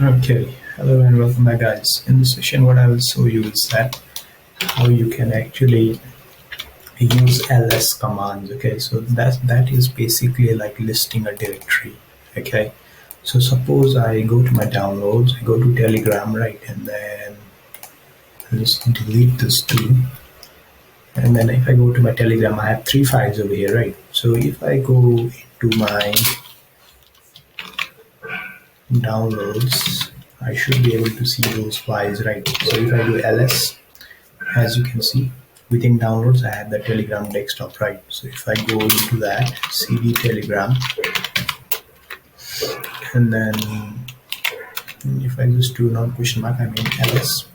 Okay, hello and welcome back, guys. In this session, what I will show you is that how you can actually use ls commands. Okay, so that is basically like listing a directory. Okay, so suppose I go to my downloads, I go to Telegram, right, and then I'll just delete this too. And then if I go to my Telegram, I have three files over here, right? So if I go into my downloads, I should be able to see those files, right? So if I do ls, as you can see within downloads I have the Telegram desktop, right? So if I go into that cd Telegram, and then if I just do not question mark, I mean ls,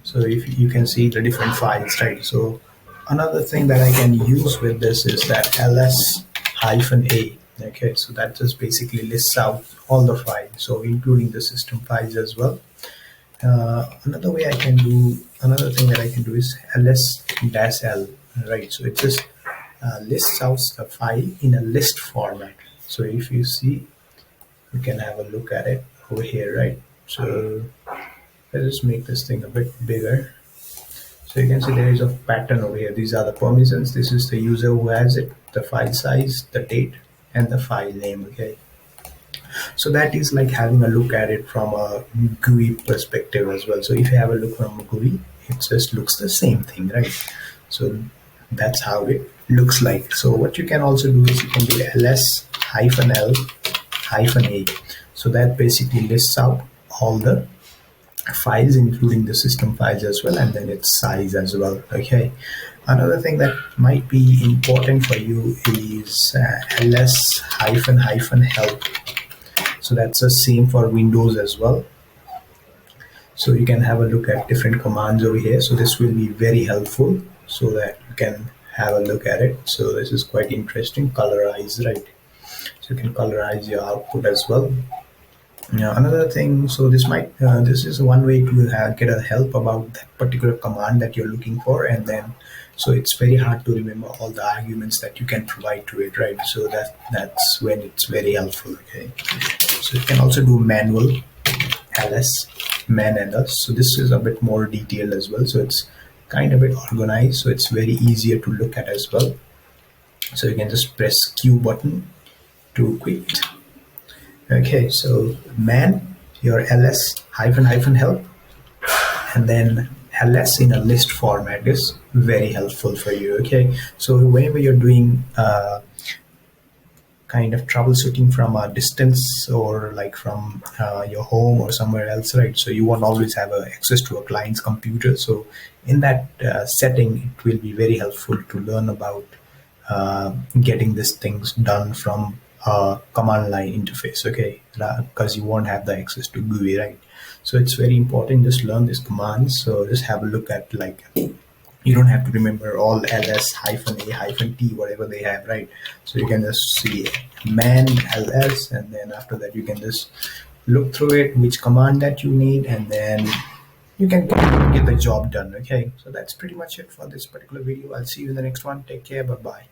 so if you can see the different files, right? So another thing that I can use with this is that ls hyphen a. Okay, so that just basically lists out all the files, so including the system files as well. Another thing that I can do is ls-l, right? So it just lists out the file in a list format. So if you see, you can have a look at it over here, right? So let's just make this thing a bit bigger. So you can see there is a pattern over here. These are the permissions. This is the user who has it, the file size, the date, and the file name. Okay, so that is like having a look at it from a GUI perspective as well. So if you have a look from a GUI, it just looks the same thing, right? So that's how it looks like. So what you can also do is you can do ls hyphen l hyphen a. So that basically lists out all the files, including the system files as well, and then its size as well. Okay, another thing that might be important for you is ls hyphen hyphen help. So that's the same for Windows as well. So you can have a look at different commands over here. So this will be very helpful so that you can have a look at it. So this is quite interesting. Colorize, right? So you can colorize your output as well. Now, another thing, so this is one way to get a help about that particular command that you're looking for, and then so it's very hard to remember all the arguments that you can provide to it, right? So that's when it's very helpful. Okay, so you can also do manual ls man ls. So this is a bit more detailed as well, so it's kind of a bit organized, so it's very easier to look at as well. So you can just press q button to quit. Okay, so man your ls hyphen hyphen help, and then ls in a list format is very helpful for you. Okay, so whenever you're doing kind of troubleshooting from a distance, or like from your home or somewhere else, right? So you won't always have access to a client's computer. So in that setting, it will be very helpful to learn about getting these things done from a command line interface. Okay, because you won't have the access to GUI, right? So it's very important, just learn these commands. So just have a look at, like, you don't have to remember all ls hyphen a hyphen t, whatever they have, right? So you can just see man ls, and then after that you can just look through it, which command that you need, and then you can get the job done. Okay, so that's pretty much it for this particular video. I'll see you in the next one. Take care. Bye bye.